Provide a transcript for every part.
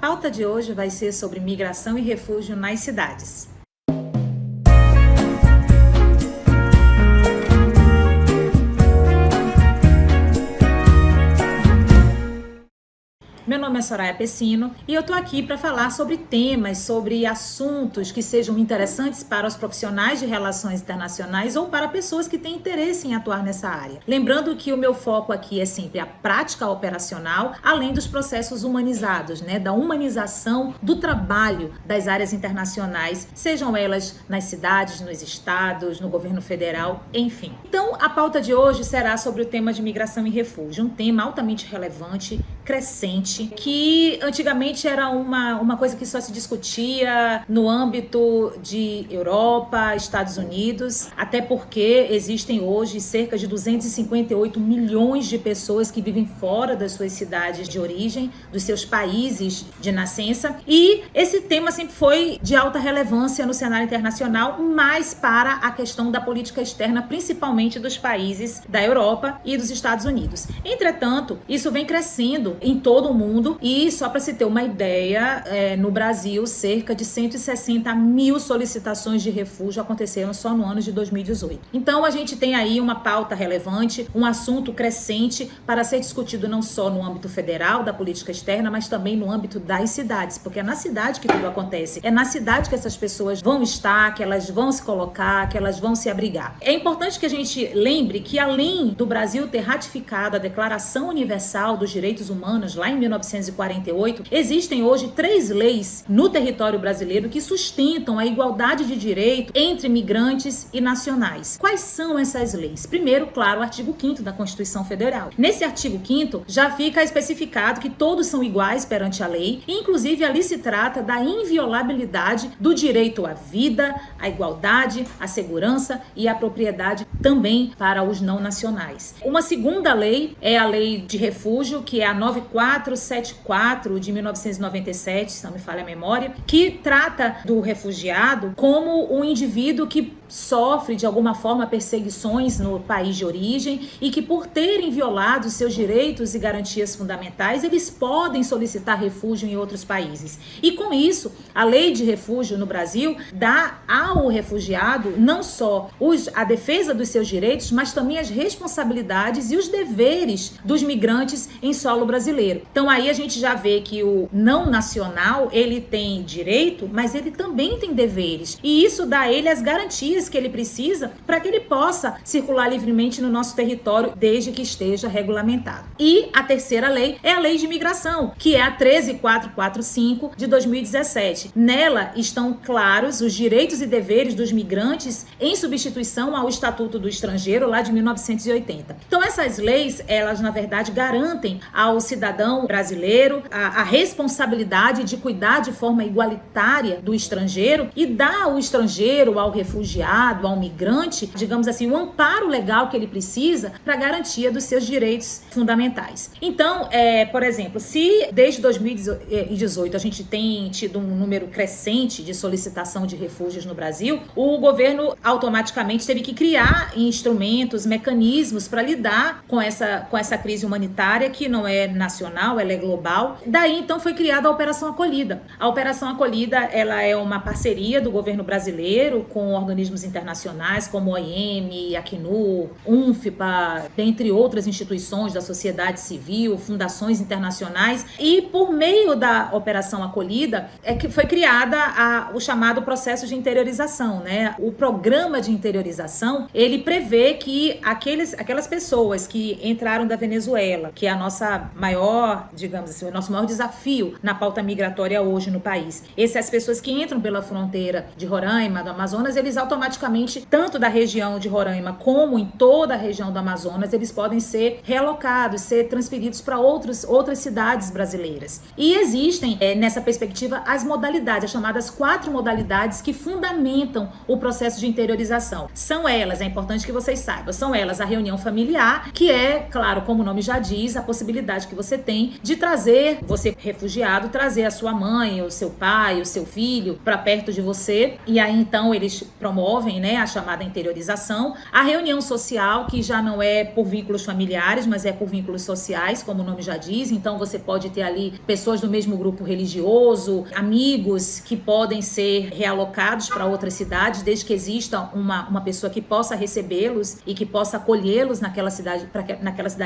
pauta de hoje vai ser sobre migração e refúgio nas cidades. Meu nome é Soraya Pessino e eu tô aqui para falar sobre temas, sobre assuntos que sejam interessantes para os profissionais de relações internacionais ou para pessoas que têm interesse em atuar nessa área. Lembrando que o meu foco aqui é sempre a prática operacional, além dos processos humanizados, da humanização do trabalho das áreas internacionais, sejam elas nas cidades, nos estados, no governo federal, enfim. Então, a pauta de hoje será sobre o tema de migração e refúgio, um tema altamente relevante, crescente, que antigamente era uma coisa que só se discutia no âmbito de Europa, Estados Unidos, até porque existem hoje cerca de 258 milhões de pessoas que vivem fora das suas cidades de origem, dos seus países de nascença, e esse tema sempre foi de alta relevância no cenário internacional, mas para a questão da política externa, principalmente dos países da Europa e dos Estados Unidos. Entretanto, isso vem crescendo em todo o mundo e, só para se ter uma ideia, no Brasil, cerca de 160 mil solicitações de refúgio aconteceram só no ano de 2018. Então, a gente tem aí uma pauta relevante, um assunto crescente para ser discutido não só no âmbito federal da política externa, mas também no âmbito das cidades, porque é na cidade que tudo acontece, é na cidade que essas pessoas vão estar, que elas vão se colocar, que elas vão se abrigar. É importante que a gente lembre que, além do Brasil ter ratificado a Declaração Universal dos Direitos Humanos lá em 1948, existem hoje 3 leis no território brasileiro que sustentam a igualdade de direito entre migrantes e nacionais. Quais são essas leis? Primeiro, claro, o artigo 5º da Constituição Federal. Nesse artigo 5º já fica especificado que todos são iguais perante a lei, e inclusive ali se trata da inviolabilidade do direito à vida, à igualdade, à segurança e à propriedade também para os não nacionais. Uma segunda lei é a Lei de Refúgio, que é a 9474 de 1997, se não me falha a memória, que trata do refugiado como um indivíduo que sofre de alguma forma perseguições no país de origem e que, por terem violado seus direitos e garantias fundamentais, eles podem solicitar refúgio em outros países. E com isso, a Lei de Refúgio no Brasil dá ao refugiado não só a defesa dos seus direitos, mas também as responsabilidades e os deveres dos migrantes em solo brasileiro. Então aí a gente já vê que o não nacional, ele tem direito, mas ele também tem deveres. E isso dá a ele as garantias que ele precisa para que ele possa circular livremente no nosso território, desde que esteja regulamentado. E a terceira lei é a Lei de Imigração, que é a 13445 de 2017. Nela estão claros os direitos e deveres dos migrantes em substituição ao Estatuto do Estrangeiro, lá de 1980. Então essas leis, elas na verdade garantem ao cidadão brasileiro a responsabilidade de cuidar de forma igualitária do estrangeiro e dar ao estrangeiro, ao refugiado, ao migrante, digamos assim, o amparo legal que ele precisa para a garantia dos seus direitos fundamentais. Então, por exemplo, se desde 2018 a gente tem tido um número crescente de solicitação de refúgios no Brasil, o governo automaticamente teve que criar instrumentos, mecanismos para lidar com essa crise humanitária, que não é nacional, ela é global. Daí, então, foi criada a Operação Acolhida. A Operação Acolhida, ela é uma parceria do governo brasileiro com organismos internacionais como OIM, Acnur, UNFPA, dentre outras instituições da sociedade civil, fundações internacionais, e por meio da Operação Acolhida é que foi criada o chamado processo de interiorização, O programa de interiorização, ele prevê que aquelas pessoas que entraram da Venezuela, que é a nossa maior, digamos assim, o nosso maior desafio na pauta migratória hoje no país, essas pessoas que entram pela fronteira de Roraima, do Amazonas, eles automaticamente, tanto da região de Roraima como em toda a região do Amazonas, eles podem ser realocados, ser transferidos para outras cidades brasileiras. E existem, nessa perspectiva, as modalidades, as chamadas 4 modalidades que fundamentam o processo de interiorização. São elas, é importante que vocês saibam, são elas a reunião familiar, que é, claro, como o nome já diz, a possibilidade que você tem de trazer, você refugiado, trazer a sua mãe, o seu pai, o seu filho para perto de você, e aí então eles promovem promovem, né, a chamada interiorização, a reunião social, que já não é por vínculos familiares, mas é por vínculos sociais, como o nome já diz. Então você pode ter ali pessoas do mesmo grupo religioso, amigos que podem ser realocados para outras cidades, desde que exista uma pessoa que possa recebê-los e que possa acolhê-los naquela cidade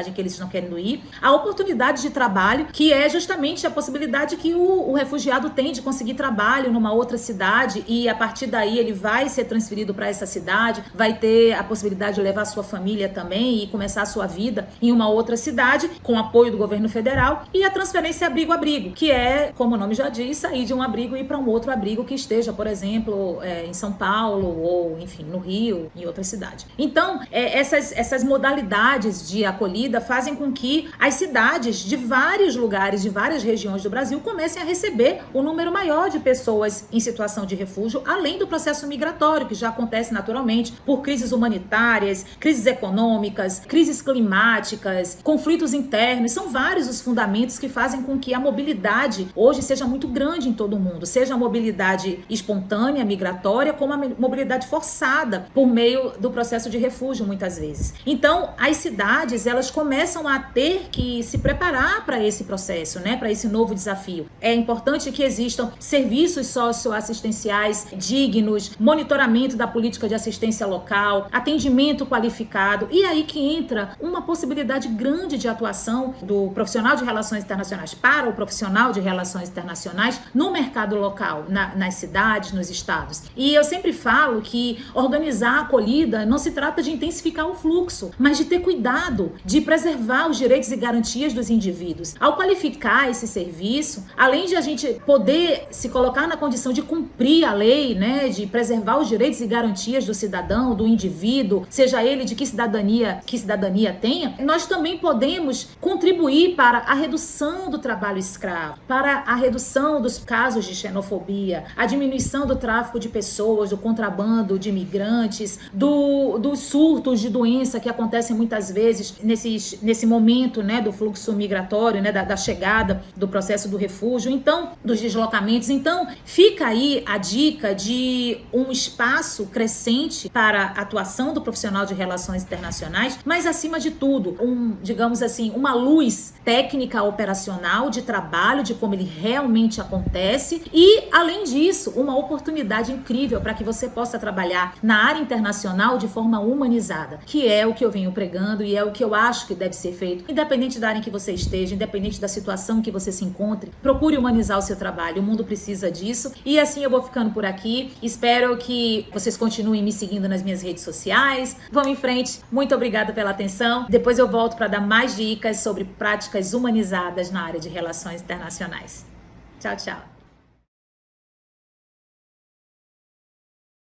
em que eles estão querendo ir. A oportunidade de trabalho, que é justamente a possibilidade que o refugiado tem de conseguir trabalho numa outra cidade, e a partir daí ele vai ser transferido para essa cidade, vai ter a possibilidade de levar sua família também e começar a sua vida em uma outra cidade, com apoio do governo federal. E a transferência abrigo-abrigo, que é, como o nome já diz, sair de um abrigo e ir para um outro abrigo que esteja, por exemplo, em São Paulo ou, enfim, no Rio, em outra cidade. Então, essas modalidades de acolhida fazem com que as cidades de vários lugares, de várias regiões do Brasil, comecem a receber um número maior de pessoas em situação de refúgio, além do processo migratório, que já acontece naturalmente por crises humanitárias, crises econômicas, crises climáticas, conflitos internos. São vários os fundamentos que fazem com que a mobilidade hoje seja muito grande em todo o mundo, seja a mobilidade espontânea, migratória, como a mobilidade forçada por meio do processo de refúgio, muitas vezes. Então, as cidades, elas começam a ter que se preparar para esse processo, né, para esse novo desafio. É importante que existam serviços socioassistenciais dignos, monitoramento da política de assistência local, atendimento qualificado, e aí que entra uma possibilidade grande de atuação do profissional de relações internacionais para o profissional de relações internacionais no mercado local, nas cidades, nos estados. E eu sempre falo que organizar a acolhida não se trata de intensificar o fluxo, mas de ter cuidado, de preservar os direitos e garantias dos indivíduos. Ao qualificar esse serviço, além de a gente poder se colocar na condição de cumprir a lei, né, de preservar os direitos e garantias do cidadão, do indivíduo, seja ele de que cidadania tenha, nós também podemos contribuir para a redução do trabalho escravo, para a redução dos casos de xenofobia, a diminuição do tráfico de pessoas, do contrabando de imigrantes, dos surtos de doença que acontecem muitas vezes nesse momento, né, do fluxo migratório, né, da chegada, do processo do refúgio, então, dos deslocamentos. Então, fica aí a dica de um espaço crescente para a atuação do profissional de relações internacionais, mas, acima de tudo, digamos assim, uma luz técnica operacional de trabalho, de como ele realmente acontece, e, além disso, uma oportunidade incrível para que você possa trabalhar na área internacional de forma humanizada, que é o que eu venho pregando e é o que eu acho que deve ser feito, independente da área em que você esteja, independente da situação em que você se encontre. Procure humanizar o seu trabalho, o mundo precisa disso. E assim eu vou ficando por aqui. Espero que vocês continuem me seguindo nas minhas redes sociais. Vamos em frente. Muito obrigada pela atenção. Depois eu volto para dar mais dicas sobre práticas humanizadas na área de relações internacionais. Tchau, tchau.